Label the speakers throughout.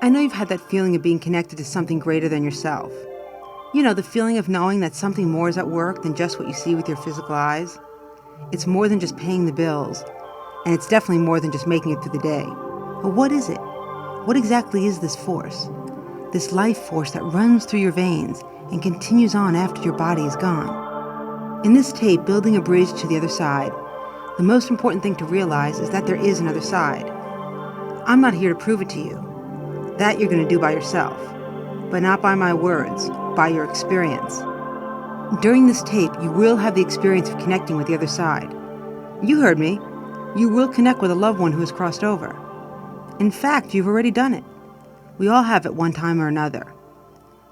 Speaker 1: I know you've had that feeling of being connected to something greater than yourself. You know, the feeling of knowing that something more is at work than just what you see with your physical eyes. It's more than just paying the bills, and it's definitely more than just making it through the day. But what is it? What exactly is this force? This life force that runs through your veins and continues on after your body is gone. In this tape, Building a Bridge to the Other Side, the most important thing to realize is that there is another side. I'm not here to prove it to you. That you're going to do by yourself, but not by my words, by your experience. During this tape, you will have the experience of connecting with the other side. You heard me. You will connect with a loved one who has crossed over. In fact, you've already done it. We all have at one time or another.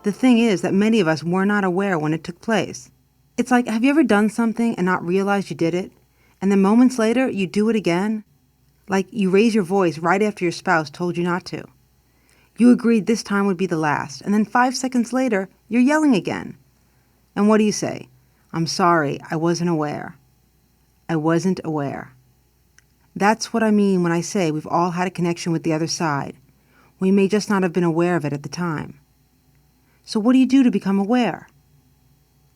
Speaker 1: The thing is that many of us were not aware when it took place. It's like, have you ever done something and not realized you did it? And then moments later, you do it again? Like you raise your voice right after your spouse told you not to. You agreed this time would be the last, and then 5 seconds later, you're yelling again. And what do you say? I'm sorry, I wasn't aware. I wasn't aware. That's what I mean when I say we've all had a connection with the other side. We may just not have been aware of it at the time. So what do you do to become aware?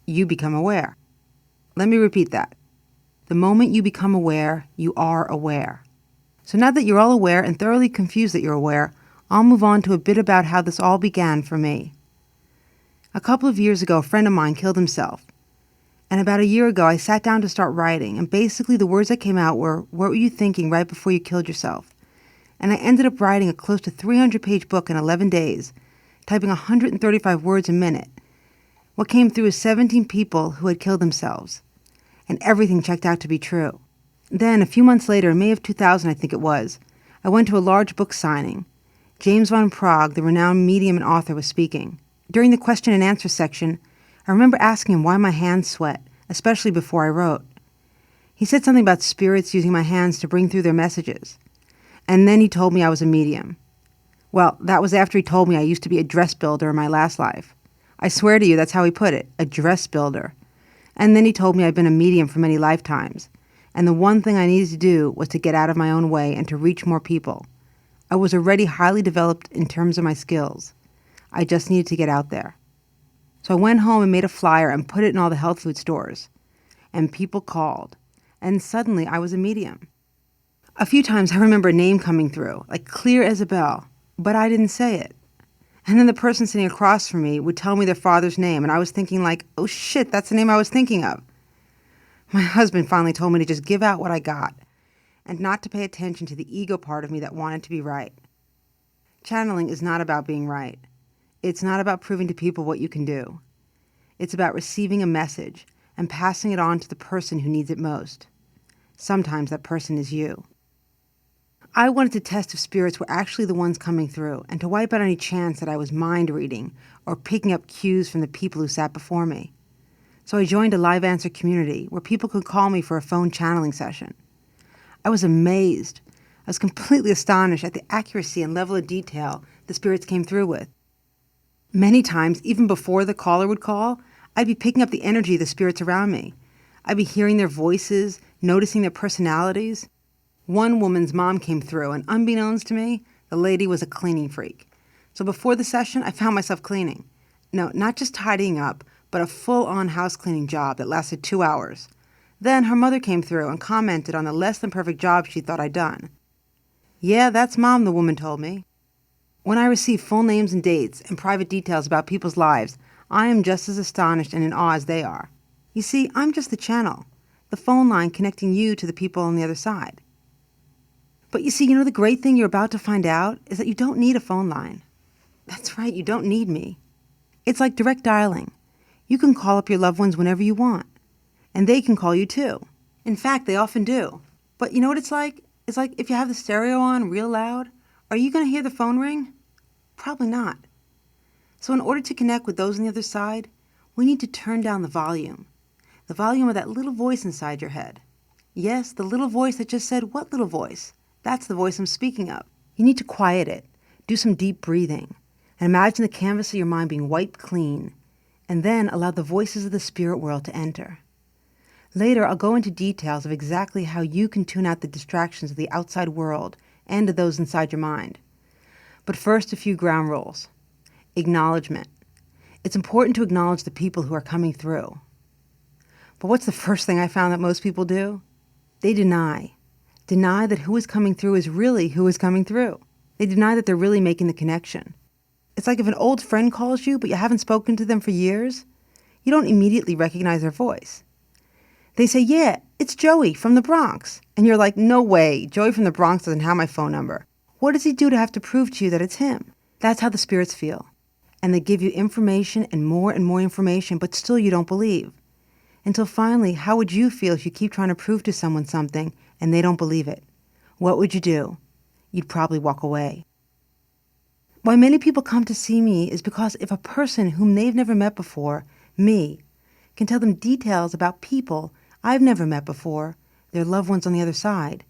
Speaker 1: You become aware. Let me repeat that. The moment you become aware, you are aware. So now that you're all aware and thoroughly confused that you're aware, I'll move on to a bit about how this all began for me. A couple of years ago, a friend of mine killed himself. And about a year ago, I sat down to start writing, and basically the words that came out were, what were you thinking right before you killed yourself? And I ended up writing a close to 300-page book in 11 days, typing 135 words a minute. What came through is 17 people who had killed themselves. And everything checked out to be true. Then, a few months later, in May of 2000, I think it was, I went to a large book signing. James von Prague, the renowned medium and author, was speaking. During the question and answer section, I remember asking him why my hands sweat, especially before I wrote. He said something about spirits using my hands to bring through their messages. And then he told me I was a medium. Well, that was after he told me I used to be a dress builder in my last life. I swear to you, that's how he put it, a dress builder. And then he told me I'd been a medium for many lifetimes. And the one thing I needed to do was to get out of my own way and to reach more people. I was already highly developed in terms of my skills. I just needed to get out there. So I went home and made a flyer and put it in all the health food stores. And people called. And suddenly I was a medium. A few times I remember a name coming through, like clear as a bell, but I didn't say it. And then the person sitting across from me would tell me their father's name, and I was thinking like, oh shit, that's the name I was thinking of. My husband finally told me to just give out what I got, and not to pay attention to the ego part of me that wanted to be right. Channeling is not about being right. It's not about proving to people what you can do. It's about receiving a message and passing it on to the person who needs it most. Sometimes that person is you. I wanted to test if spirits were actually the ones coming through and to wipe out any chance that I was mind reading or picking up cues from the people who sat before me. So I joined a live answer community where people could call me for a phone channeling session. I was amazed. I was completely astonished at the accuracy and level of detail the spirits came through with. Many times, even before the caller would call, I'd be picking up the energy of the spirits around me. I'd be hearing their voices, noticing their personalities. One woman's mom came through, and unbeknownst to me, the lady was a cleaning freak. So before the session, I found myself cleaning. No, not just tidying up, but a full-on house cleaning job that lasted 2 hours. Then her mother came through and commented on the less-than-perfect job she thought I'd done. Yeah, that's Mom, the woman told me. When I receive full names and dates and private details about people's lives, I am just as astonished and in awe as they are. You see, I'm just the channel, the phone line connecting you to the people on the other side. But you see, the great thing you're about to find out is that you don't need a phone line. That's right, you don't need me. It's like direct dialing. You can call up your loved ones whenever you want. And they can call you too. In fact, they often do. But you know what it's like? It's like if you have the stereo on real loud, are you going to hear the phone ring? Probably not. So in order to connect with those on the other side, we need to turn down the volume of that little voice inside your head. Yes, the little voice that just said, what little voice? That's the voice I'm speaking of. You need to quiet it, do some deep breathing, and imagine the canvas of your mind being wiped clean, and then allow the voices of the spirit world to enter. Later, I'll go into details of exactly how you can tune out the distractions of the outside world and of those inside your mind. But first, a few ground rules. Acknowledgement. It's important to acknowledge the people who are coming through. But what's the first thing I found that most people do? They deny. Deny that who is coming through is really who is coming through. They deny that they're really making the connection. It's like if an old friend calls you, but you haven't spoken to them for years, you don't immediately recognize their voice. They say, yeah, it's Joey from the Bronx. And you're like, no way, Joey from the Bronx doesn't have my phone number. What does he do to have to prove to you that it's him? That's how the spirits feel. And they give you information and more information, but still you don't believe. Until finally, how would you feel if you keep trying to prove to someone something and they don't believe it? What would you do? You'd probably walk away. Why many people come to see me is because if a person whom they've never met before, me, can tell them details about people I've never met before, their loved ones on the other side,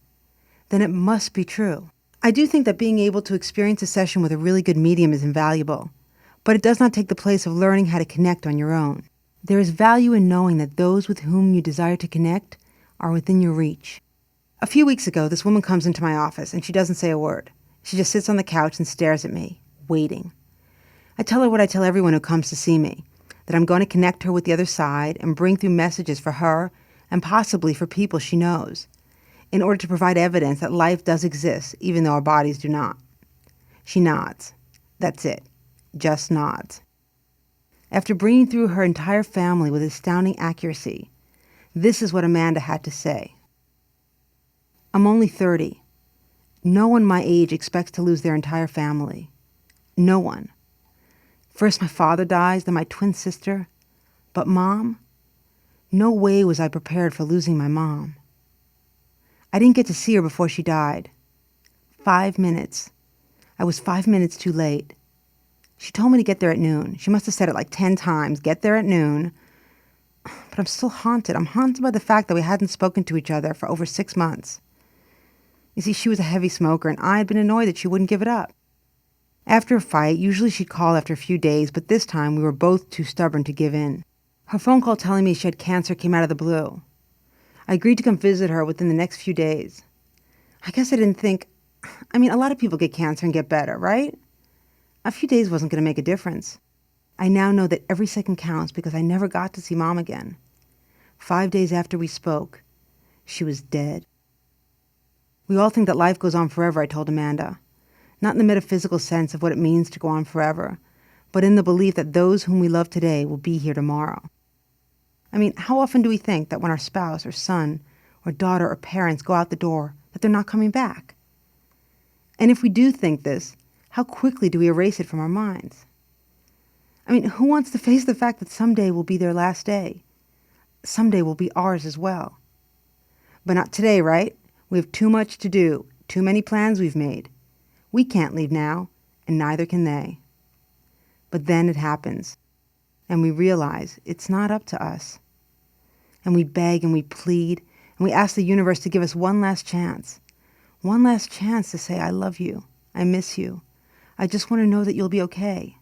Speaker 1: then it must be true. I do think that being able to experience a session with a really good medium is invaluable, but it does not take the place of learning how to connect on your own. There is value in knowing that those with whom you desire to connect are within your reach. A few weeks ago, this woman comes into my office and she doesn't say a word. She just sits on the couch and stares at me, waiting. I tell her what I tell everyone who comes to see me, that I'm going to connect her with the other side and bring through messages for her and possibly for people she knows, in order to provide evidence that life does exist, even though our bodies do not. She nods. That's it. Just nods. After bringing through her entire family with astounding accuracy, this is what Amanda had to say. I'm only 30. No one my age expects to lose their entire family. No one. First my father dies, then my twin sister. But Mom? No way was I prepared for losing my mom. I didn't get to see her before she died. 5 minutes. I was 5 minutes too late. She told me to get there at noon. She must have said it like 10 times, get there at noon. But I'm still haunted. I'm haunted by the fact that we hadn't spoken to each other for over 6 months. You see, she was a heavy smoker, and I had been annoyed that she wouldn't give it up. After a fight, usually she'd call after a few days, but this time we were both too stubborn to give in. Her phone call telling me she had cancer came out of the blue. I agreed to come visit her within the next few days. I guess I didn't think... a lot of people get cancer and get better, right? A few days wasn't going to make a difference. I now know that every second counts because I never got to see Mom again. 5 days after we spoke, she was dead. We all think that life goes on forever, I told Amanda. Not in the metaphysical sense of what it means to go on forever, but in the belief that those whom we love today will be here tomorrow. How often do we think that when our spouse or son or daughter or parents go out the door, that they're not coming back? And if we do think this, how quickly do we erase it from our minds? Who wants to face the fact that someday will be their last day? Someday will be ours as well. But not today, right? We have too much to do, too many plans we've made. We can't leave now, and neither can they. But then it happens, and we realize it's not up to us. And we beg and we plead, and we ask the universe to give us one last chance to say, I love you, I miss you, I just want to know that you'll be okay.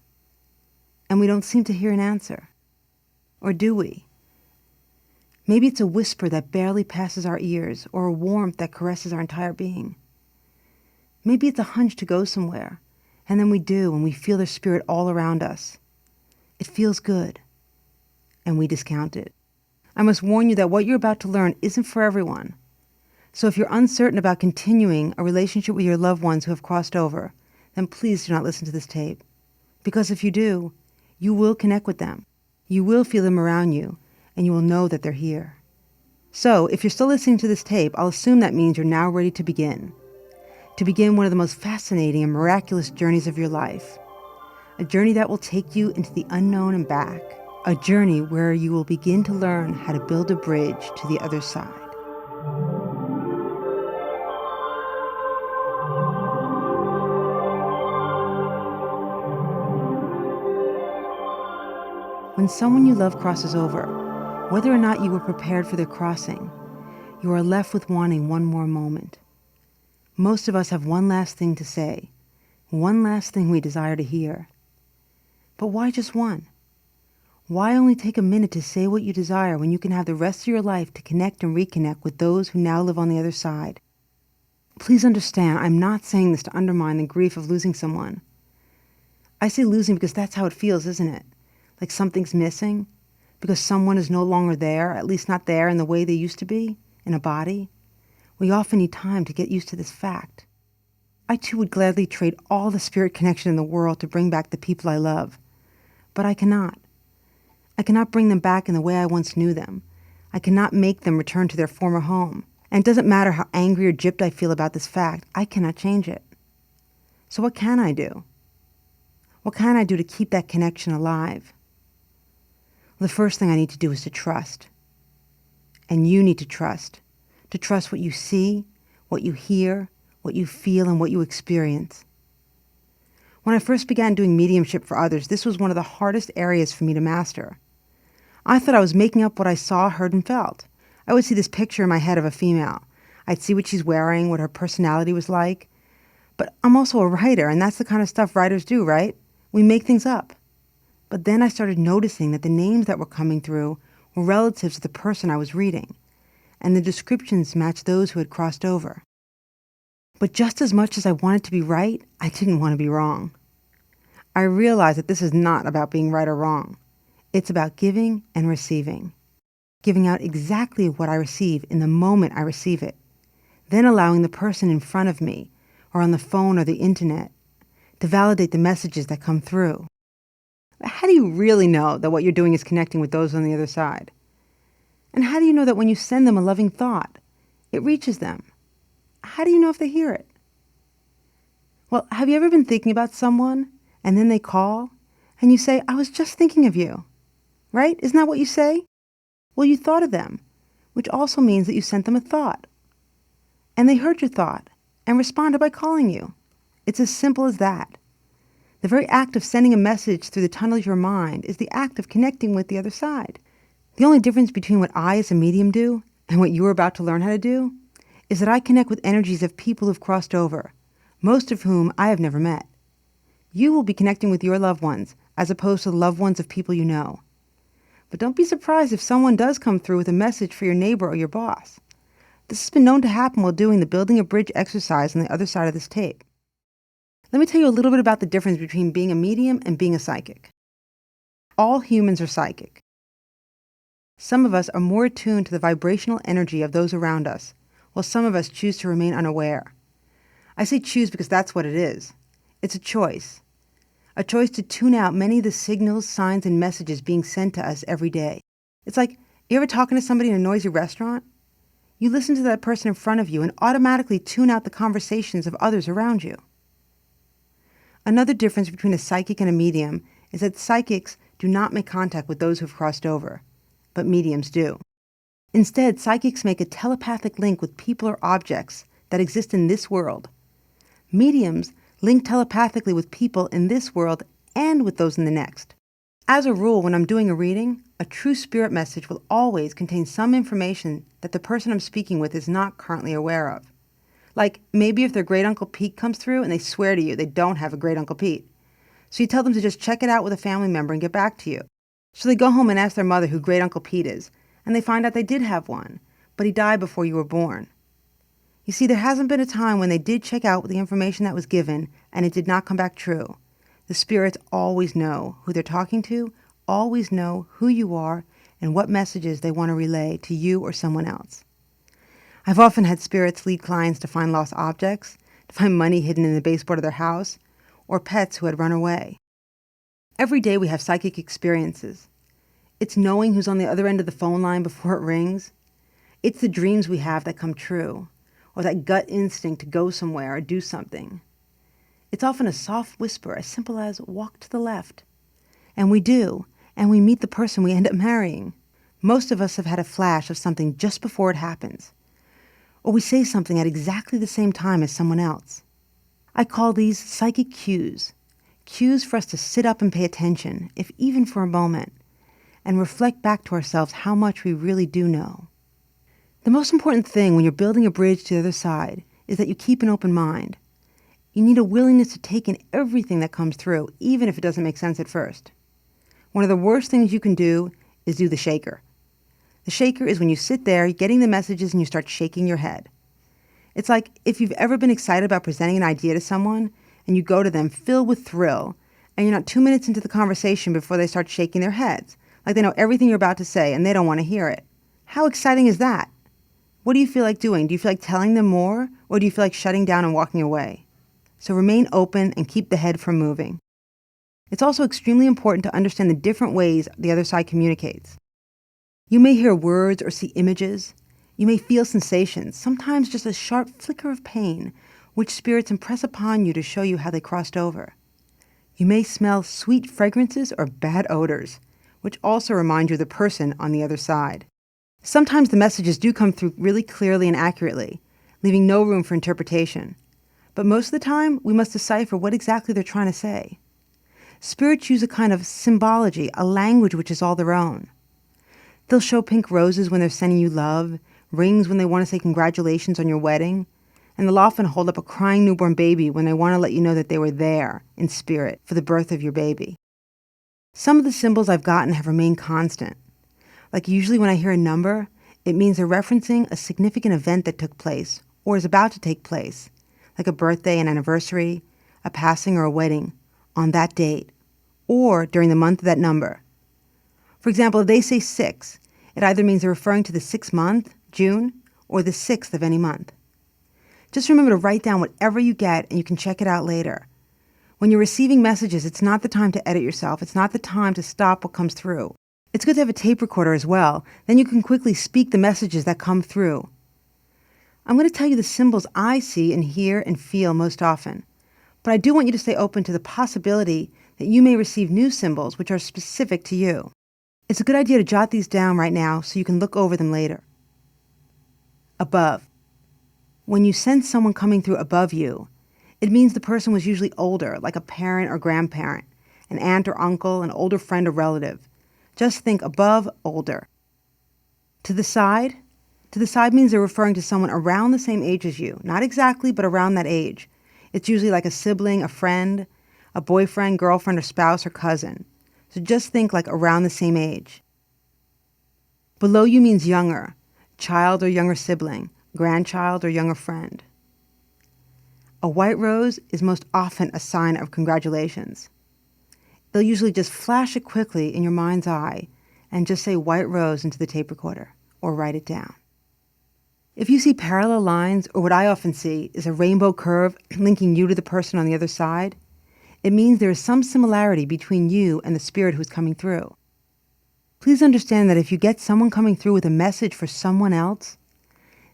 Speaker 1: And we don't seem to hear an answer. Or do we? Maybe it's a whisper that barely passes our ears, or a warmth that caresses our entire being. Maybe it's a hunch to go somewhere, and then we do, and we feel their spirit all around us. It feels good, and we discount it. I must warn you that what you're about to learn isn't for everyone. So if you're uncertain about continuing a relationship with your loved ones who have crossed over, then please do not listen to this tape. Because if you do, you will connect with them. You will feel them around you, and you will know that they're here. So if you're still listening to this tape, I'll assume that means you're now ready to begin. To begin one of the most fascinating and miraculous journeys of your life. A journey that will take you into the unknown and back. A journey where you will begin to learn how to build a bridge to the other side. When someone you love crosses over, whether or not you were prepared for their crossing, you are left with wanting one more moment. Most of us have one last thing to say, one last thing we desire to hear. But why just one? Why only take a minute to say what you desire when you can have the rest of your life to connect and reconnect with those who now live on the other side? Please understand, I'm not saying this to undermine the grief of losing someone. I say losing because that's how it feels, isn't it? Like something's missing, because someone is no longer there, at least not there in the way they used to be, in a body. We often need time to get used to this fact. I too would gladly trade all the spirit connection in the world to bring back the people I love. But I cannot. I cannot bring them back in the way I once knew them. I cannot make them return to their former home. And it doesn't matter how angry or gypped I feel about this fact, I cannot change it. So what can I do? What can I do to keep that connection alive? Well, the first thing I need to do is to trust. And you need to trust what you see, what you hear, what you feel, and what you experience. When I first began doing mediumship for others, this was one of the hardest areas for me to master. I thought I was making up what I saw, heard, and felt. I would see this picture in my head of a female. I'd see what she's wearing, what her personality was like. But I'm also a writer, and that's the kind of stuff writers do, right? We make things up. But then I started noticing that the names that were coming through were relatives of the person I was reading, and the descriptions matched those who had crossed over. But just as much as I wanted to be right, I didn't want to be wrong. I realized that this is not about being right or wrong. It's about giving and receiving. Giving out exactly what I receive in the moment I receive it, then allowing the person in front of me, or on the phone or the internet, to validate the messages that come through. How do you really know that what you're doing is connecting with those on the other side? And how do you know that when you send them a loving thought, it reaches them? How do you know if they hear it? Well, have you ever been thinking about someone, and then they call, and you say, "I was just thinking of you," right? Isn't that what you say? Well, you thought of them, which also means that you sent them a thought. And they heard your thought and responded by calling you. It's as simple as that. The very act of sending a message through the tunnel of your mind is the act of connecting with the other side. The only difference between what I as a medium do and what you are about to learn how to do is that I connect with energies of people who've crossed over, most of whom I have never met. You will be connecting with your loved ones as opposed to the loved ones of people you know. But don't be surprised if someone does come through with a message for your neighbor or your boss. This has been known to happen while doing the building a bridge exercise on the other side of this tape. Let me tell you a little bit about the difference between being a medium and being a psychic. All humans are psychic. Some of us are more attuned to the vibrational energy of those around us, while some of us choose to remain unaware. I say choose because that's what it is. It's a choice. A choice to tune out many of the signals, signs, and messages being sent to us every day. It's like, you ever talking to somebody in a noisy restaurant? You listen to that person in front of you and automatically tune out the conversations of others around you. Another difference between a psychic and a medium is that psychics do not make contact with those who have crossed over, but mediums do. Instead, psychics make a telepathic link with people or objects that exist in this world. Mediums link telepathically with people in this world and with those in the next. As a rule, when I'm doing a reading, a true spirit message will always contain some information that the person I'm speaking with is not currently aware of. Like maybe if their great Uncle Pete comes through and they swear to you they don't have a great Uncle Pete. So you tell them to just check it out with a family member and get back to you. So they go home and ask their mother who great Uncle Pete is, and they find out they did have one, but he died before you were born. You see, there hasn't been a time when they did check out the information that was given and it did not come back true. The spirits always know who they're talking to, always know who you are, and what messages they want to relay to you or someone else. I've often had spirits lead clients to find lost objects, to find money hidden in the baseboard of their house, or pets who had run away. Every day we have psychic experiences. It's knowing who's on the other end of the phone line before it rings. It's the dreams we have that come true, or that gut instinct to go somewhere or do something. It's often a soft whisper as simple as walk to the left. And we do, and we meet the person we end up marrying. Most of us have had a flash of something just before it happens. Or we say something at exactly the same time as someone else. I call these psychic cues. Cues for us to sit up and pay attention, if even for a moment, and reflect back to ourselves how much we really do know. The most important thing when you're building a bridge to the other side is that you keep an open mind. You need a willingness to take in everything that comes through, even if it doesn't make sense at first. One of the worst things you can do is do the shaker. The shaker is when you sit there getting the messages and you start shaking your head. It's like if you've ever been excited about presenting an idea to someone and you go to them filled with thrill, and you're not 2 minutes into the conversation before they start shaking their heads, like they know everything you're about to say and they don't want to hear it. How exciting is that? What do you feel like doing? Do you feel like telling them more, or do you feel like shutting down and walking away? So remain open and keep the head from moving. It's also extremely important to understand the different ways the other side communicates. You may hear words or see images. You may feel sensations, sometimes just a sharp flicker of pain, which spirits impress upon you to show you how they crossed over. You may smell sweet fragrances or bad odors, which also remind you of the person on the other side. Sometimes the messages do come through really clearly and accurately, leaving no room for interpretation. But most of the time, we must decipher what exactly they're trying to say. Spirits use a kind of symbology, a language which is all their own. They'll show pink roses when they're sending you love, rings when they want to say congratulations on your wedding, and they'll often hold up a crying newborn baby when they want to let you know that they were there, in spirit, for the birth of your baby. Some of the symbols I've gotten have remained constant. Like usually when I hear a number, it means they're referencing a significant event that took place, or is about to take place, like a birthday, an anniversary, a passing, or a wedding, on that date, or during the month of that number. For example, if they say 6, it either means they're referring to the 6th month, June, or the 6th of any month. Just remember to write down whatever you get and you can check it out later. When you're receiving messages, it's not the time to edit yourself. It's not the time to stop what comes through. It's good to have a tape recorder as well. Then you can quickly speak the messages that come through. I'm going to tell you the symbols I see and hear and feel most often. But I do want you to stay open to the possibility that you may receive new symbols which are specific to you. It's a good idea to jot these down right now so you can look over them later. Above. When you sense someone coming through above you, it means the person was usually older, like a parent or grandparent, an aunt or uncle, an older friend or relative. Just think above, older. To the side? To the side means they're referring to someone around the same age as you. Not exactly, but around that age. It's usually like a sibling, a friend, a boyfriend, girlfriend, or spouse, or cousin. So just think like around the same age. Below you means younger, child or younger sibling, grandchild or younger friend. A white rose is most often a sign of congratulations. They'll usually just flash it quickly in your mind's eye and just say white rose into the tape recorder or write it down. If you see parallel lines, or what I often see is a rainbow curve linking you to the person on the other side, it means there is some similarity between you and the spirit who's coming through. Please understand that if you get someone coming through with a message for someone else,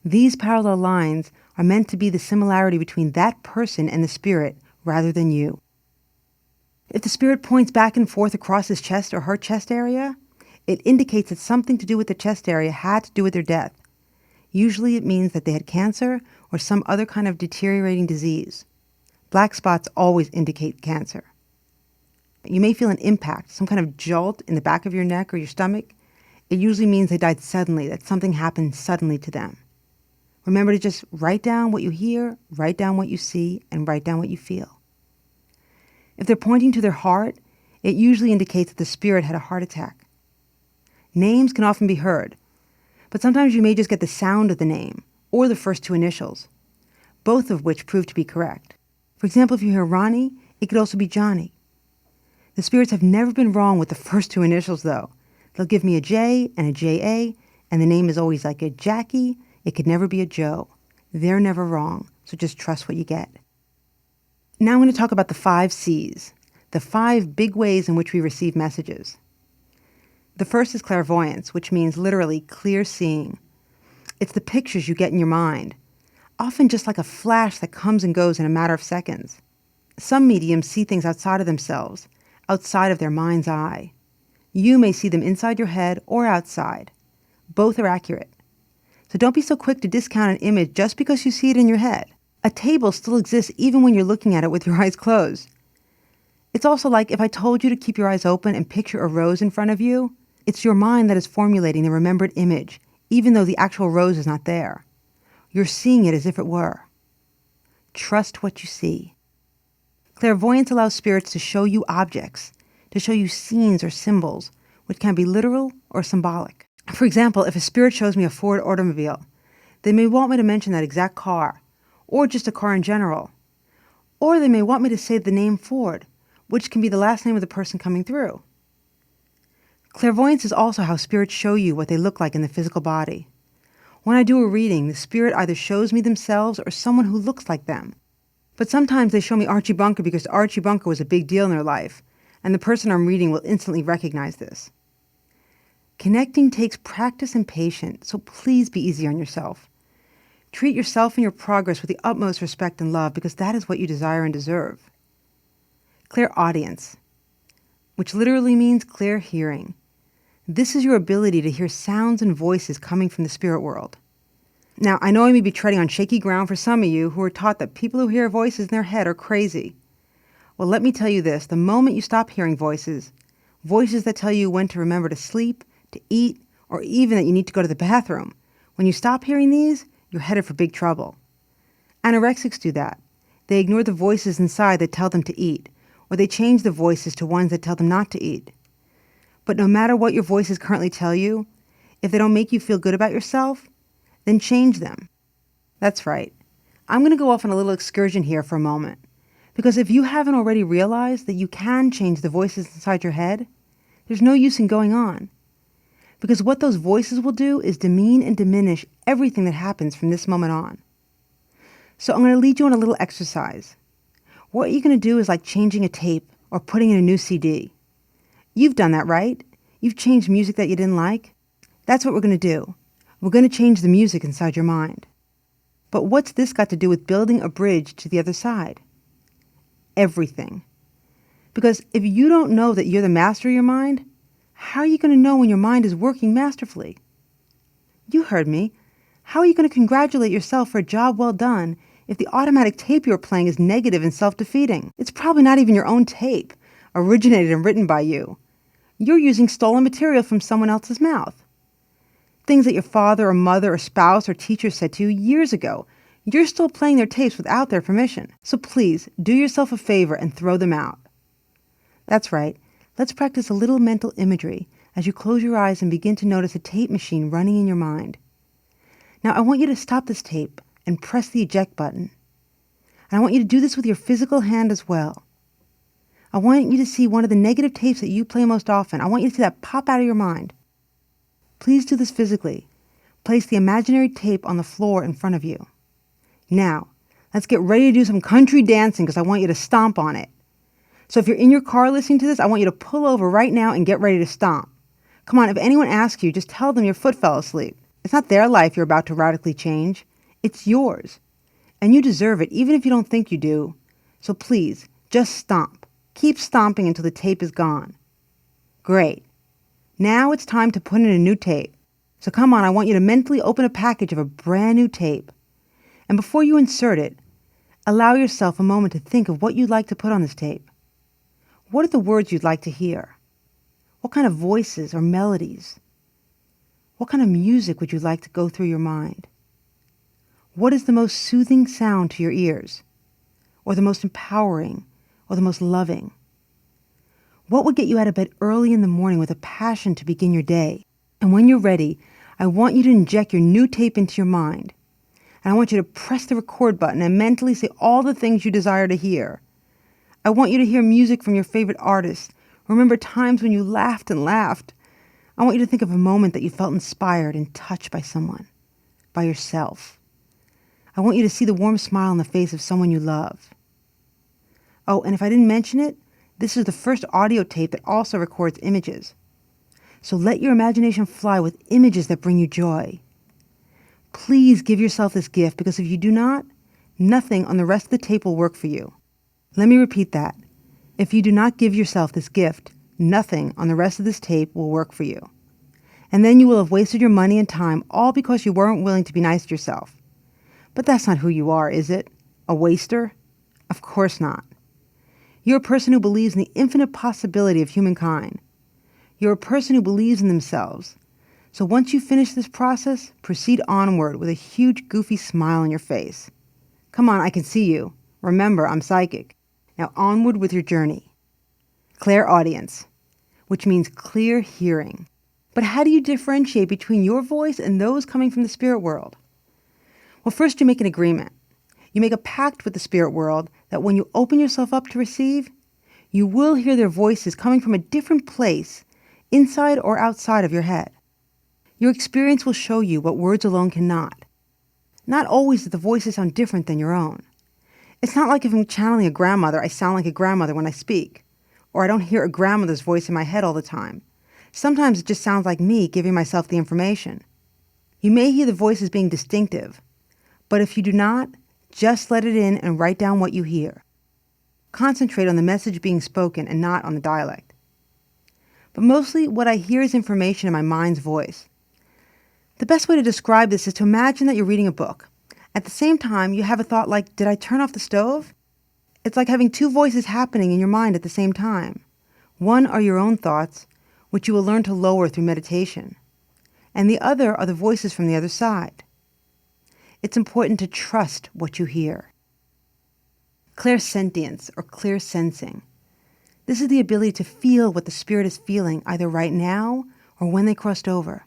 Speaker 1: these parallel lines are meant to be the similarity between that person and the spirit rather than you. If the spirit points back and forth across his chest or her chest area, it indicates that something to do with the chest area had to do with their death. Usually it means that they had cancer or some other kind of deteriorating disease. Black spots always indicate cancer. You may feel an impact, some kind of jolt in the back of your neck or your stomach. It usually means they died suddenly, that something happened suddenly to them. Remember to just write down what you hear, write down what you see, and write down what you feel. If they're pointing to their heart, it usually indicates that the spirit had a heart attack. Names can often be heard, but sometimes you may just get the sound of the name or the first 2 initials, both of which prove to be correct. For example, if you hear Ronnie, it could also be Johnny. The spirits have never been wrong with the first 2 initials, though. They'll give me a J and a JA, and the name is always like a Jackie. It could never be a Joe. They're never wrong, so just trust what you get. Now I'm going to talk about the 5 C's, the 5 big ways in which we receive messages. The first is clairvoyance, which means literally clear seeing. It's the pictures you get in your mind, often just like a flash that comes and goes in a matter of seconds. Some mediums see things outside of themselves, outside of their mind's eye. You may see them inside your head or outside. Both are accurate. So don't be so quick to discount an image just because you see it in your head. A table still exists even when you're looking at it with your eyes closed. It's also like if I told you to keep your eyes open and picture a rose in front of you, it's your mind that is formulating the remembered image, even though the actual rose is not there. You're seeing it as if it were. Trust what you see. Clairvoyance allows spirits to show you objects, to show you scenes or symbols, which can be literal or symbolic. For example, if a spirit shows me a Ford automobile, they may want me to mention that exact car, or just a car in general. Or they may want me to say the name Ford, which can be the last name of the person coming through. Clairvoyance is also how spirits show you what they look like in the physical body. When I do a reading, the spirit either shows me themselves or someone who looks like them. But sometimes they show me Archie Bunker because Archie Bunker was a big deal in their life, and the person I'm reading will instantly recognize this. Connecting takes practice and patience, so please be easy on yourself. Treat yourself and your progress with the utmost respect and love because that is what you desire and deserve. Clairaudience, which literally means clear hearing. This is your ability to hear sounds and voices coming from the spirit world. Now, I know I may be treading on shaky ground for some of you who are taught that people who hear voices in their head are crazy. Well, let me tell you this. The moment you stop hearing voices that tell you when to remember to sleep, to eat, or even that you need to go to the bathroom, when you stop hearing these, you're headed for big trouble. Anorexics do that. They ignore the voices inside that tell them to eat, or they change the voices to ones that tell them not to eat. But no matter what your voices currently tell you, if they don't make you feel good about yourself, then change them. That's right. I'm going to go off on a little excursion here for a moment. Because if you haven't already realized that you can change the voices inside your head, there's no use in going on. Because what those voices will do is demean and diminish everything that happens from this moment on. So I'm going to lead you on a little exercise. What you're going to do is like changing a tape or putting in a new CD. You've done that, right? You've changed music that you didn't like. That's what we're going to do. We're going to change the music inside your mind. But what's this got to do with building a bridge to the other side? Everything. Because if you don't know that you're the master of your mind, how are you going to know when your mind is working masterfully? You heard me. How are you going to congratulate yourself for a job well done if the automatic tape you're playing is negative and self-defeating? It's probably not even your own tape, originated and written by you. You're using stolen material from someone else's mouth. Things that your father or mother or spouse or teacher said to you years ago. You're still playing their tapes without their permission. So please, do yourself a favor and throw them out. That's right. Let's practice a little mental imagery as you close your eyes and begin to notice a tape machine running in your mind. Now, I want you to stop this tape and press the eject button. And I want you to do this with your physical hand as well. I want you to see one of the negative tapes that you play most often. I want you to see that pop out of your mind. Please do this physically. Place the imaginary tape on the floor in front of you. Now, let's get ready to do some country dancing because I want you to stomp on it. So if you're in your car listening to this, I want you to pull over right now and get ready to stomp. Come on, if anyone asks you, just tell them your foot fell asleep. It's not their life you're about to radically change. It's yours. And you deserve it, even if you don't think you do. So please, just stomp. Keep stomping until the tape is gone. Great. Now it's time to put in a new tape. So come on, I want you to mentally open a package of a brand new tape. And before you insert it, allow yourself a moment to think of what you'd like to put on this tape. What are the words you'd like to hear? What kind of voices or melodies? What kind of music would you like to go through your mind? What is the most soothing sound to your ears? Or the most empowering? Or the most loving? What would get you out of bed early in the morning with a passion to begin your day? And when you're ready, I want you to inject your new tape into your mind. And I want you to press the record button and mentally say all the things you desire to hear. I want you to hear music from your favorite artist. Remember times when you laughed and laughed. I want you to think of a moment that you felt inspired and touched by someone, by yourself. I want you to see the warm smile on the face of someone you love. Oh, and if I didn't mention it, this is the first audio tape that also records images. So let your imagination fly with images that bring you joy. Please give yourself this gift because if you do not, nothing on the rest of the tape will work for you. Let me repeat that. If you do not give yourself this gift, nothing on the rest of this tape will work for you. And then you will have wasted your money and time all because you weren't willing to be nice to yourself. But that's not who you are, is it? A waster? Of course not. You're a person who believes in the infinite possibility of humankind. You're a person who believes in themselves. So once you finish this process, proceed onward with a huge, goofy smile on your face. Come on, I can see you. Remember, I'm psychic. Now onward with your journey. Clairaudience, which means clear hearing. But how do you differentiate between your voice and those coming from the spirit world? Well, first you make an agreement. You make a pact with the spirit world that when you open yourself up to receive, You will hear their voices coming from a different place, inside or outside of your head. Your experience will show you what words alone cannot. Not always do the voices sound different than your own. It's not like if I'm channeling a grandmother, I sound like a grandmother when I speak, or I don't hear a grandmother's voice in my head all the time. Sometimes it just sounds like me giving myself the information. You may hear the voices being distinctive, but if you do not, just let it in and write down what you hear. Concentrate on the message being spoken and not on the dialect. But mostly what I hear is information in my mind's voice. The best way to describe this is to imagine that you're reading a book. At the same time, you have a thought like, did I turn off the stove? It's like having two voices happening in your mind at the same time. One are your own thoughts, which you will learn to lower through meditation. And the other are the voices from the other side. It's important to trust what you hear. Clairsentience, or clear sensing. This is the ability to feel what the spirit is feeling either right now or when they crossed over.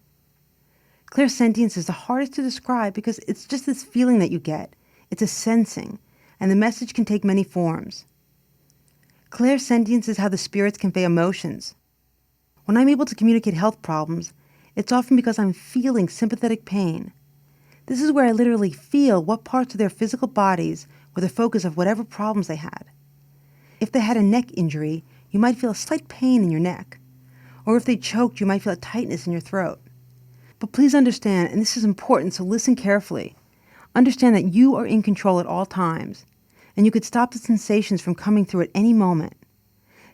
Speaker 1: Clairsentience is the hardest to describe because it's just this feeling that you get. It's a sensing, and the message can take many forms. Clairsentience is how the spirits convey emotions. When I'm able to communicate health problems, it's often because I'm feeling sympathetic pain. This is where I literally feel what parts of their physical bodies were the focus of whatever problems they had. If they had a neck injury, you might feel a slight pain in your neck. Or if they choked, you might feel a tightness in your throat. But please understand, and this is important, so listen carefully. Understand that you are in control at all times, and you could stop the sensations from coming through at any moment.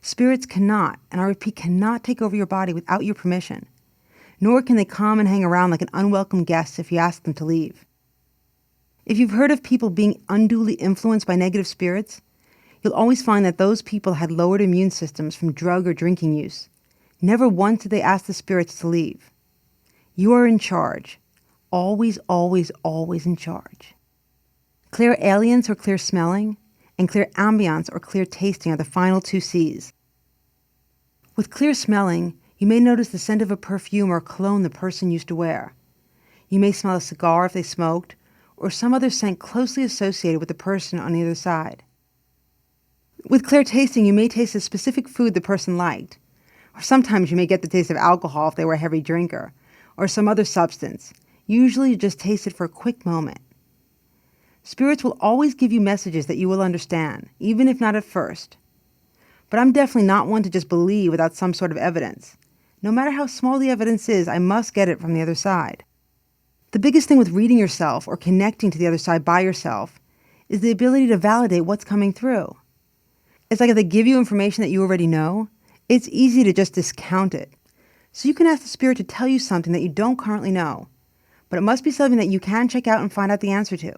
Speaker 1: Spirits cannot, and I repeat, cannot take over your body without your permission, nor can they come and hang around like an unwelcome guest if you ask them to leave. If you've heard of people being unduly influenced by negative spirits, you'll always find that those people had lowered immune systems from drug or drinking use. Never once did they ask the spirits to leave. You are in charge. Always, always, always in charge. Clear aliens or clear smelling, and clear ambiance or clear tasting are the final two C's. With clear smelling, you may notice the scent of a perfume or cologne the person used to wear. You may smell a cigar if they smoked, or some other scent closely associated with the person on the other side. With clear tasting, you may taste a specific food the person liked, or sometimes you may get the taste of alcohol if they were a heavy drinker, or some other substance. Usually you just taste it for a quick moment. Spirits will always give you messages that you will understand, even if not at first. But I'm definitely not one to just believe without some sort of evidence. No matter how small the evidence is, I must get it from the other side. The biggest thing with reading yourself or connecting to the other side by yourself is the ability to validate what's coming through. It's like if they give you information that you already know, it's easy to just discount it. So you can ask the spirit to tell you something that you don't currently know, but it must be something that you can check out and find out the answer to.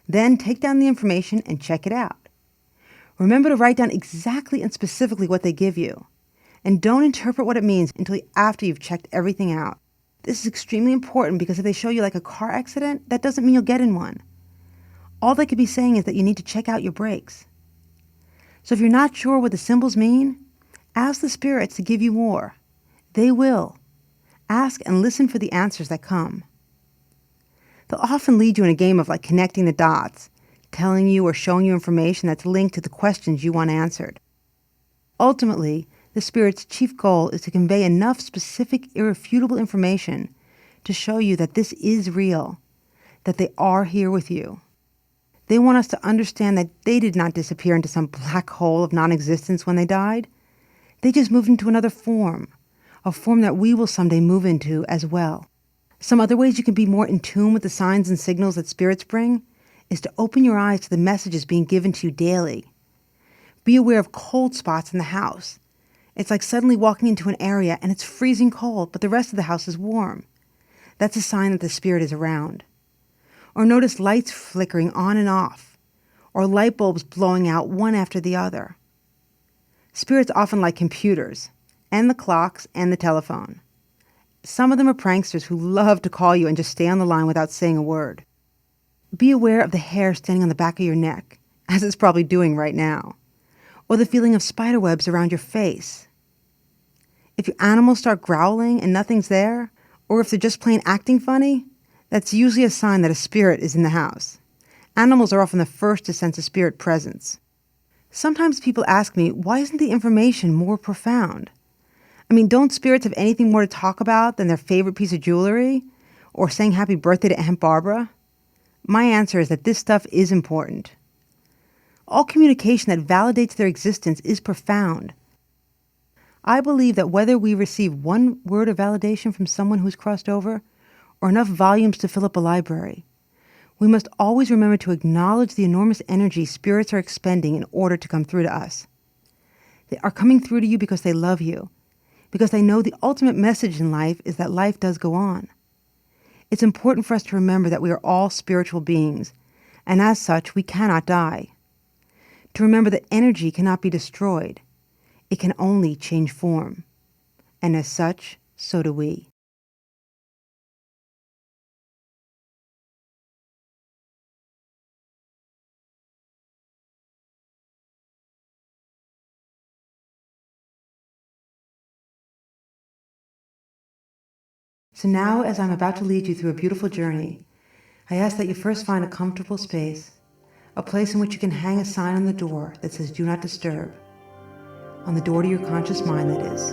Speaker 1: Then take down the information and check it out. Remember to write down exactly and specifically what they give you, and don't interpret what it means until after you've checked everything out. This is extremely important because if they show you like a car accident, that doesn't mean you'll get in one. All they could be saying is that you need to check out your brakes. So if you're not sure what the symbols mean, ask the spirits to give you more. They will. Ask and listen for the answers that come. They'll often lead you in a game of like connecting the dots, telling you or showing you information that's linked to the questions you want answered. Ultimately, the spirit's chief goal is to convey enough specific, irrefutable information to show you that this is real, that they are here with you. They want us to understand that they did not disappear into some black hole of non-existence when they died. They just moved into another form, a form that we will someday move into as well. Some other ways you can be more in tune with the signs and signals that spirits bring is to open your eyes to the messages being given to you daily. Be aware of cold spots in the house. It's like suddenly walking into an area and it's freezing cold, but the rest of the house is warm. That's a sign that the spirit is around. Or notice lights flickering on and off, or light bulbs blowing out one after the other. Spirits often like computers, and the clocks, and the telephone. Some of them are pranksters who love to call you and just stay on the line without saying a word. Be aware of the hair standing on the back of your neck, as it's probably doing right now, or the feeling of spider webs around your face. If your animals start growling and nothing's there, or if they're just plain acting funny, that's usually a sign that a spirit is in the house. Animals are often the first to sense a spirit presence. Sometimes people ask me, why isn't the information more profound? I mean, don't spirits have anything more to talk about than their favorite piece of jewelry? Or saying happy birthday to Aunt Barbara? My answer is that this stuff is important. All communication that validates their existence is profound. I believe that whether we receive one word of validation from someone who's crossed over, or enough volumes to fill up a library, we must always remember to acknowledge the enormous energy spirits are expending in order to come through to us. They are coming through to you because they love you, because they know the ultimate message in life is that life does go on. It's important for us to remember that we are all spiritual beings, and as such, we cannot die. To remember that energy cannot be destroyed. It can only change form. And as such, so do we. So now, as I'm about to lead you through a beautiful journey, I ask that you first find a comfortable space, a place in which you can hang a sign on the door that says "Do not disturb," on the door to your conscious mind, that is.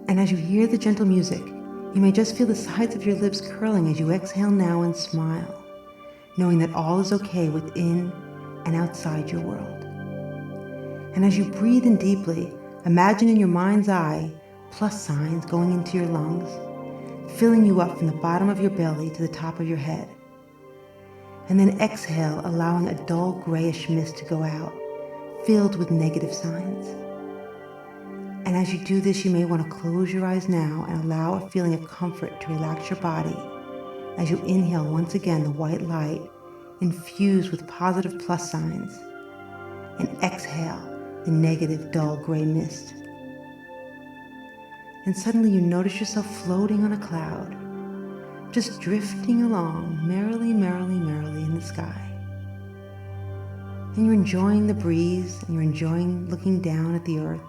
Speaker 1: And as you hear the gentle music, you may just feel the sides of your lips curling as you exhale now and smile, knowing that all is okay within and outside your world. And as you breathe in deeply, imagine in your mind's eye plus signs going into your lungs, filling you up from the bottom of your belly to the top of your head. And then exhale, allowing a dull grayish mist to go out, filled with negative signs. And as you do this, you may want to close your eyes now and allow a feeling of comfort to relax your body as you inhale once again the white light infused with positive plus signs, and exhale the negative dull gray mist. And suddenly you notice yourself floating on a cloud, just drifting along merrily, merrily, merrily in the sky. And you're enjoying the breeze, and you're enjoying looking down at the earth,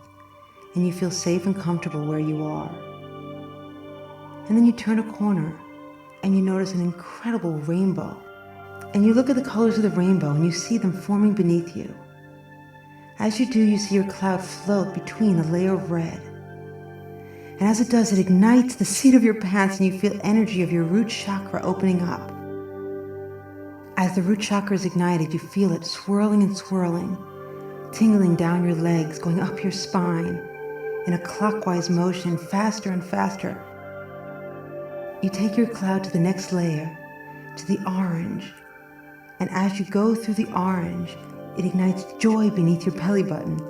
Speaker 1: and you feel safe and comfortable where you are. And then you turn a corner, and you notice an incredible rainbow. And you look at the colors of the rainbow, and you see them forming beneath you. As you do, you see your cloud float between a layer of red. And as it does, it ignites the seat of your pants, and you feel energy of your root chakra opening up. As the root chakra is ignited, you feel it swirling and swirling, tingling down your legs, going up your spine in a clockwise motion, faster and faster. You take your cloud to the next layer, to the orange. And as you go through the orange, it ignites joy beneath your belly button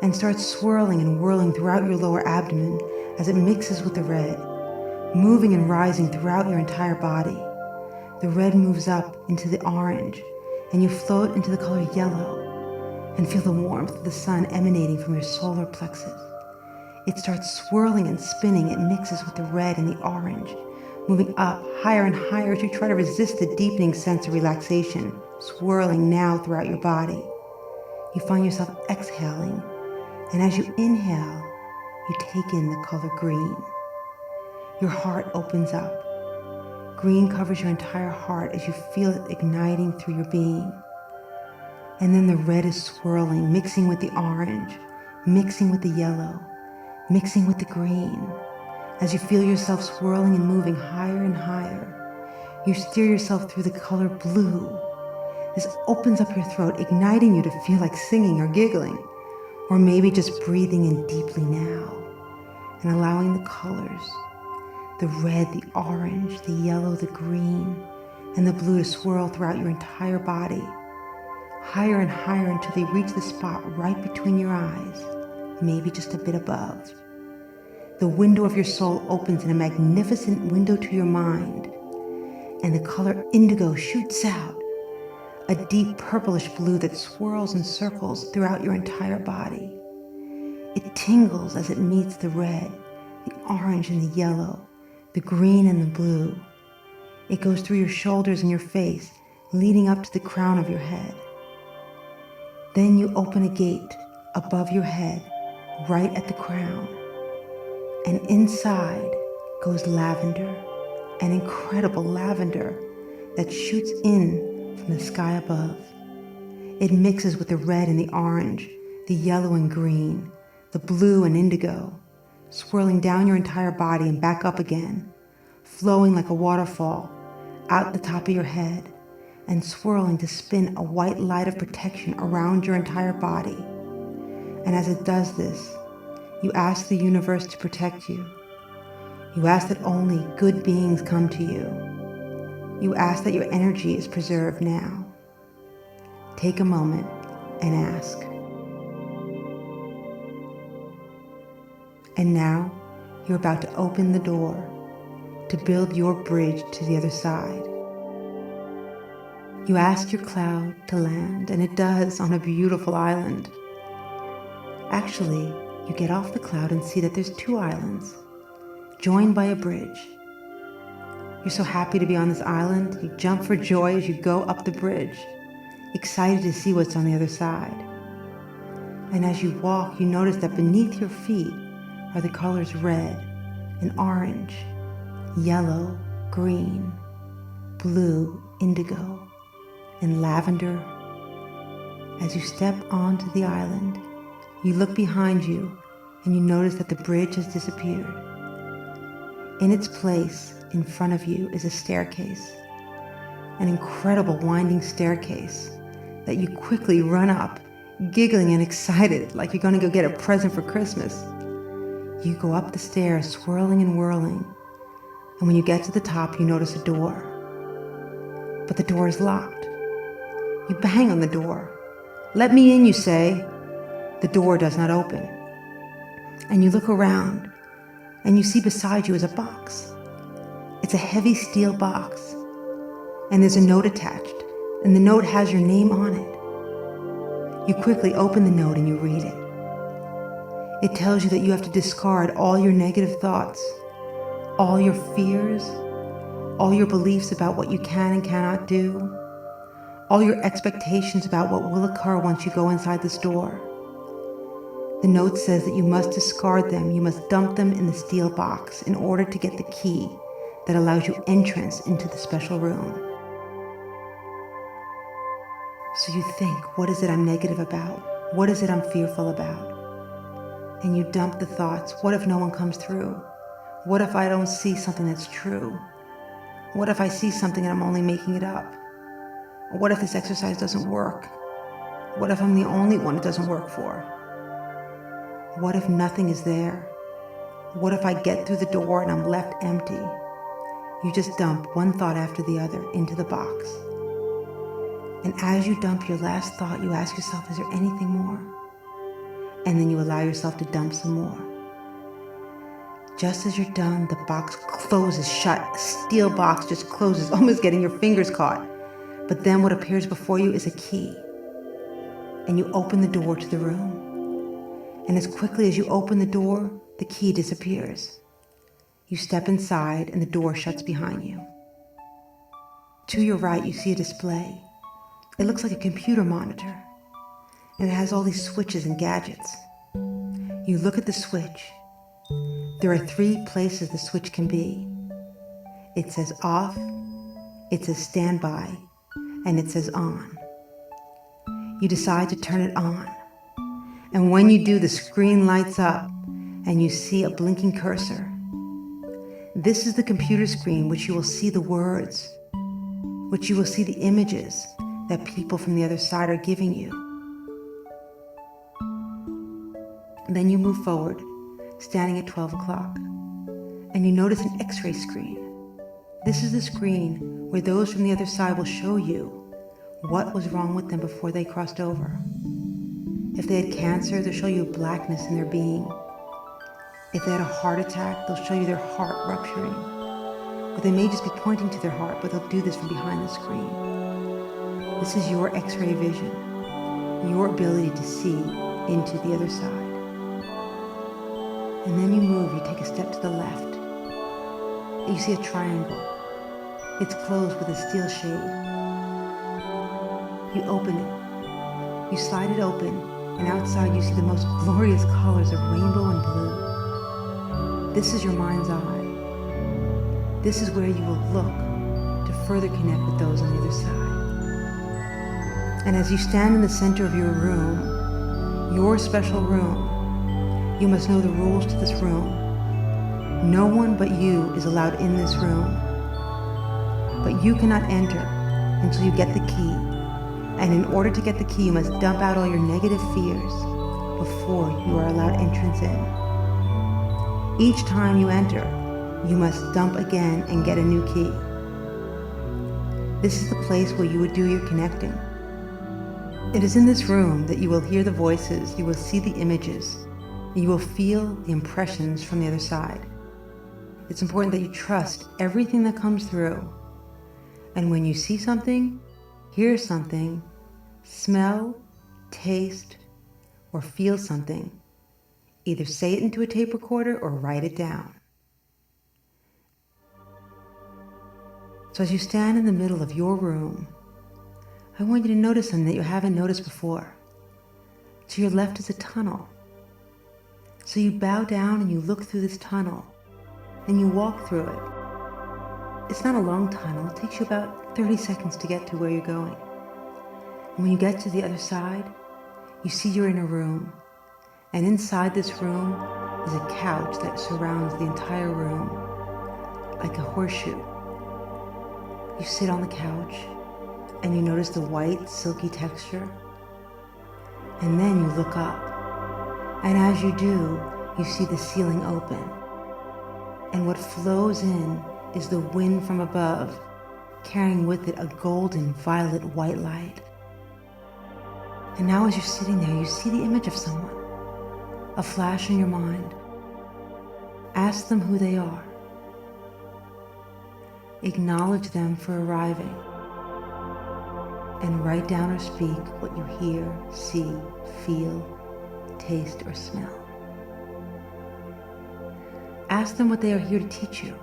Speaker 1: and starts swirling and whirling throughout your lower abdomen as it mixes with the red, moving and rising throughout your entire body. The red moves up into the orange, and you float into the color yellow and feel the warmth of the sun emanating from your solar plexus. It starts swirling and spinning. It mixes with the red and the orange, moving up higher and higher as you try to resist the deepening sense of relaxation, swirling now throughout your body. You find yourself exhaling, and as you inhale, you take in the color green. Your heart opens up. Green covers your entire heart as you feel it igniting through your being. And then the red is swirling, mixing with the orange, mixing with the yellow, mixing with the green. As you feel yourself swirling and moving higher and higher, you steer yourself through the color blue. This opens up your throat, igniting you to feel like singing or giggling, or maybe just breathing in deeply now and allowing the colors, the red, the orange, the yellow, the green, and the blue to swirl throughout your entire body, higher and higher until they reach the spot right between your eyes, maybe just a bit above. The window of your soul opens in a magnificent window to your mind, and the color indigo shoots out, a deep purplish blue that swirls and circles throughout your entire body. It tingles as it meets the red, the orange and the yellow, the green and the blue. It goes through your shoulders and your face, leading up to the crown of your head. Then you open a gate above your head, right at the crown. And inside goes lavender, an incredible lavender that shoots in from the sky above. It mixes with the red and the orange, the yellow and green, the blue and indigo, swirling down your entire body and back up again, flowing like a waterfall out the top of your head and swirling to spin a white light of protection around your entire body. And as it does this, you ask the universe to protect you. You ask that only good beings come to you. You ask that your energy is preserved now. Take a moment and ask. And now, you're about to open the door to build your bridge to the other side. You ask your cloud to land, and it does on a beautiful island. Actually, you get off the cloud and see that there's 2 islands, joined by a bridge. You're so happy to be on this island, you jump for joy as you go up the bridge, excited to see what's on the other side. And as you walk, you notice that beneath your feet are the colors red and orange, yellow, green, blue, indigo, and lavender. As you step onto the island, you look behind you and you notice that the bridge has disappeared. In its place, in front of you, is a staircase, an incredible winding staircase that you quickly run up, giggling and excited like you're going to go get a present for Christmas. You go up the stairs, swirling and whirling, and when you get to the top, you notice a door. But the door is locked. You bang on the door. "Let me in," you say. The door does not open. And you look around, and you see beside you is a box. It's a heavy steel box, and there's a note attached, and the note has your name on it. You quickly open the note and you read it. It tells you that you have to discard all your negative thoughts, all your fears, all your beliefs about what you can and cannot do, all your expectations about what will occur once you go inside this door. The note says that you must discard them, you must dump them in the steel box in order to get the key that allows you entrance into the special room. So you think, what is it I'm negative about? What is it I'm fearful about? And you dump the thoughts. What if no one comes through? What if I don't see something that's true? What if I see something and I'm only making it up? What if this exercise doesn't work? What if I'm the only one it doesn't work for? What if nothing is there? What if I get through the door and I'm left empty? You just dump one thought after the other into the box. And as you dump your last thought, you ask yourself, is there anything more? And then you allow yourself to dump some more. Just as you're done, the box closes shut. A steel box just closes, almost getting your fingers caught. But then what appears before you is a key. And you open the door to the room. And as quickly as you open the door, the key disappears. You step inside and the door shuts behind you. To your right, you see a display. It looks like a computer monitor. And it has all these switches and gadgets. You look at the switch. There are 3 places the switch can be. It says off, it says standby, and it says on. You decide to turn it on. And when you do, the screen lights up and you see a blinking cursor. This is the computer screen which you will see the words, which you will see the images that people from the other side are giving you. Then you move forward, standing at 12 o'clock, and you notice an X-ray screen. This is the screen where those from the other side will show you what was wrong with them before they crossed over. If they had cancer, they'll show you blackness in their being. If they had a heart attack, they'll show you their heart rupturing. Or they may just be pointing to their heart, but they'll do this from behind the screen. This is your X-ray vision, your ability to see into the other side. And then you move, you take a step to the left. You see a triangle. It's closed with a steel shade. You open it. You slide it open, and outside you see the most glorious colors of rainbow and blue. This is your mind's eye. This is where you will look to further connect with those on the other side. And as you stand in the center of your room, your special room, you must know the rules to this room. No one but you is allowed in this room. But you cannot enter until you get the key. And in order to get the key, you must dump out all your negative fears before you are allowed entrance in. Each time you enter, you must dump again and get a new key. This is the place where you would do your connecting. It is in this room that you will hear the voices, you will see the images, and you will feel the impressions from the other side. It's important that you trust everything that comes through. And when you see something, hear something, smell, taste, or feel something, either say it into a tape recorder or write it down. So as you stand in the middle of your room, I want you to notice something that you haven't noticed before. To your left is a tunnel. So you bow down and you look through this tunnel and you walk through it. It's not a long tunnel. It takes you about 30 seconds to get to where you're going. And when you get to the other side, you see you're in a room. And inside this room is a couch that surrounds the entire room like a horseshoe. You sit on the couch and you notice the white, silky texture. And then you look up. And as you do, you see the ceiling open. And what flows in is the wind from above, carrying with it a golden, violet, white light. And now as you're sitting there, you see the image of someone, a flash in your mind. Ask them who they are. Acknowledge them for arriving. And write down or speak what you hear, see, feel, taste, or smell. Ask them what they are here to teach you.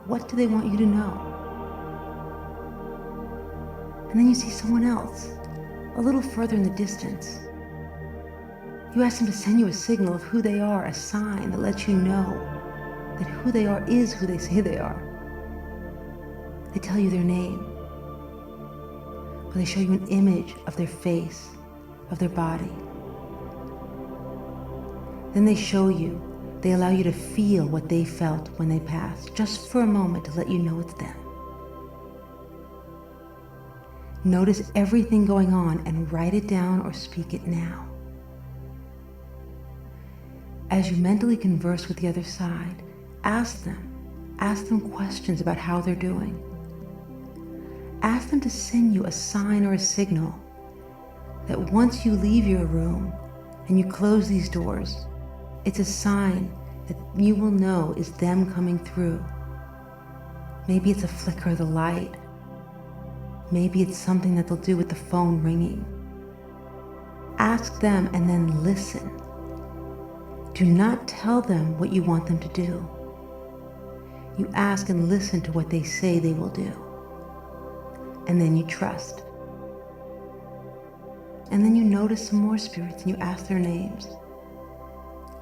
Speaker 1: What do they want you to know? And then you see someone else, a little further in the distance. You ask them to send you a signal of who they are, a sign that lets you know that who they are is who they say they are. They tell you their name. Or they show you an image of their face, of their body. Then they show you, they allow you to feel what they felt when they passed, just for a moment to let you know it's them. Notice everything going on and write it down or speak it now. As you mentally converse with the other side, ask them questions about how they're doing. Ask them to send you a sign or a signal that once you leave your room and you close these doors, it's a sign that you will know is them coming through. Maybe it's a flicker of the light. Maybe it's something that they'll do with the phone ringing. Ask them and then listen. Do not tell them what you want them to do. You ask and listen to what they say they will do. And then you trust. And then you notice some more spirits and you ask their names.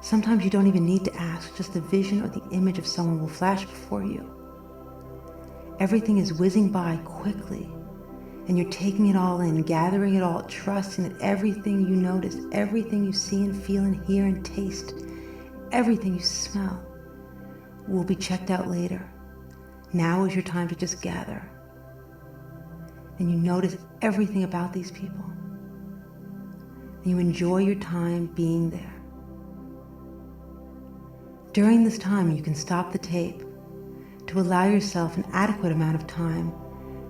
Speaker 1: Sometimes you don't even need to ask, just the vision or the image of someone will flash before you. Everything is whizzing by quickly, and you're taking it all in, gathering it all, trusting that everything you notice, everything you see and feel and hear and taste, everything you smell will be checked out later. Now is your time to just gather. And you notice everything about these people. And you enjoy your time being there. During this time, you can stop the tape to allow yourself an adequate amount of time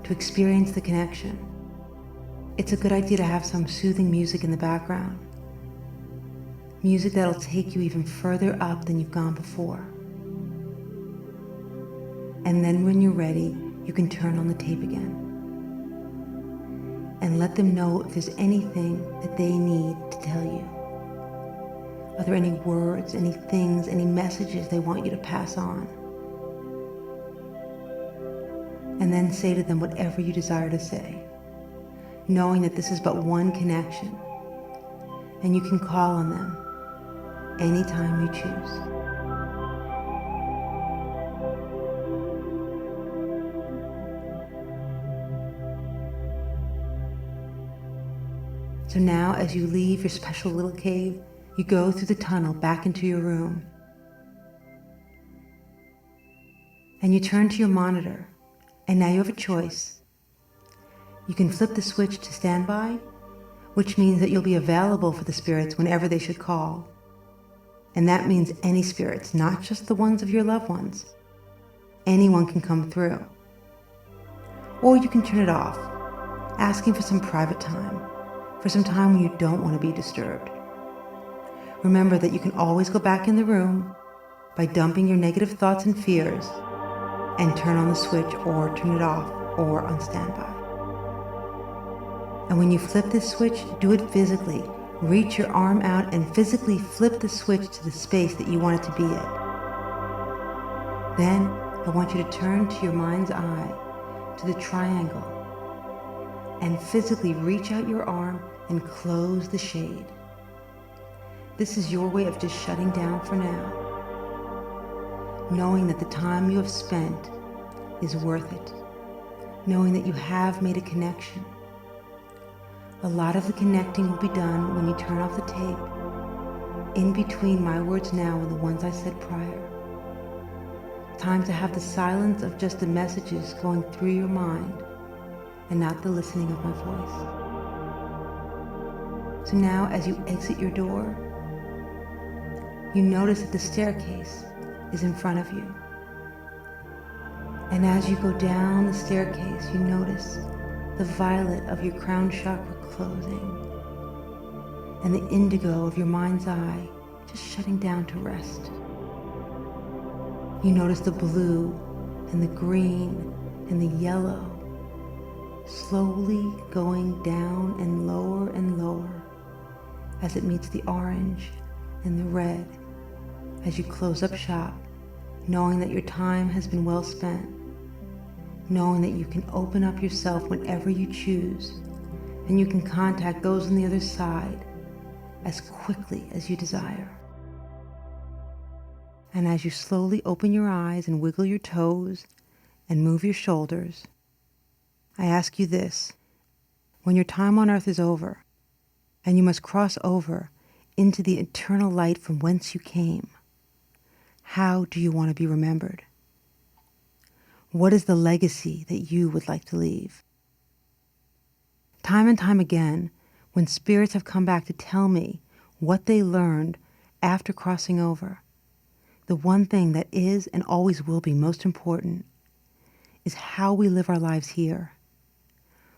Speaker 1: to experience the connection. It's a good idea to have some soothing music in the background. Music that'll take you even further up than you've gone before. And then when you're ready, you can turn on the tape again. And let them know if there's anything that they need to tell you. Are there any words, any things, any messages they want you to pass on? And then say to them whatever you desire to say, knowing that this is but one connection, and you can call on them anytime you choose. So now, as you leave your special little cave, you go through the tunnel back into your room. And you turn to your monitor, and now you have a choice. You can flip the switch to standby, which means that you'll be available for the spirits whenever they should call. And that means any spirits, not just the ones of your loved ones. Anyone can come through. Or you can turn it off, asking for some private time, for some time when you don't want to be disturbed. Remember that you can always go back in the room by dumping your negative thoughts and fears and turn on the switch or turn it off or on standby. And when you flip this switch, do it physically. Reach your arm out and physically flip the switch to the space that you want it to be at. Then I want you to turn to your mind's eye to the triangle and physically reach out your arm and close the shade. This is your way of just shutting down for now, knowing that the time you have spent is worth it, knowing that you have made a connection. A lot of the connecting will be done when you turn off the tape, in between my words now and the ones I said prior. Time to have the silence of just the messages going through your mind and not the listening of my voice. So now, as you exit your door, you notice that the staircase is in front of you. And as you go down the staircase, you notice the violet of your crown chakra closing and the indigo of your mind's eye just shutting down to rest. You notice the blue and the green and the yellow slowly going down and lower as it meets the orange and the red as you close up shop, knowing that your time has been well spent, knowing that you can open up yourself whenever you choose, and you can contact those on the other side as quickly as you desire. And as you slowly open your eyes and wiggle your toes and move your shoulders, I ask you this: when your time on earth is over and you must cross over into the eternal light from whence you came, how do you want to be remembered? What is the legacy that you would like to leave? Time and time again, when spirits have come back to tell me what they learned after crossing over, the one thing that is and always will be most important is how we live our lives here,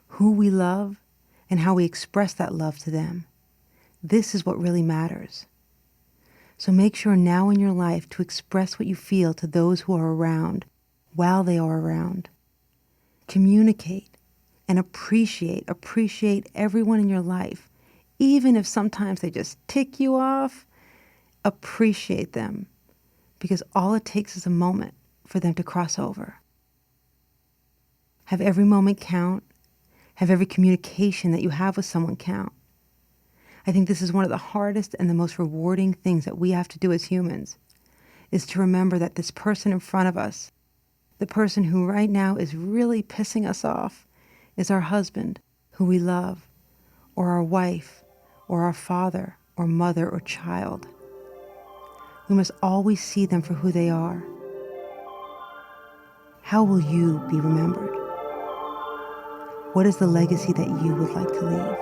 Speaker 1: who we love, and how we express that love to them. This is what really matters. So make sure now in your life to express what you feel to those who are around while they are around. Communicate and appreciate everyone in your life, even if sometimes they just tick you off. Appreciate them, because all it takes is a moment for them to cross over. Have every moment count. Have every communication that you have with someone count. I think this is one of the hardest and the most rewarding things that we have to do as humans, is to remember that this person in front of us, the person who right now is really pissing us off, is our husband, who we love, or our wife, or our father, or mother, or child. We must always see them for who they are. How will you be remembered? What is the legacy that you would like to leave?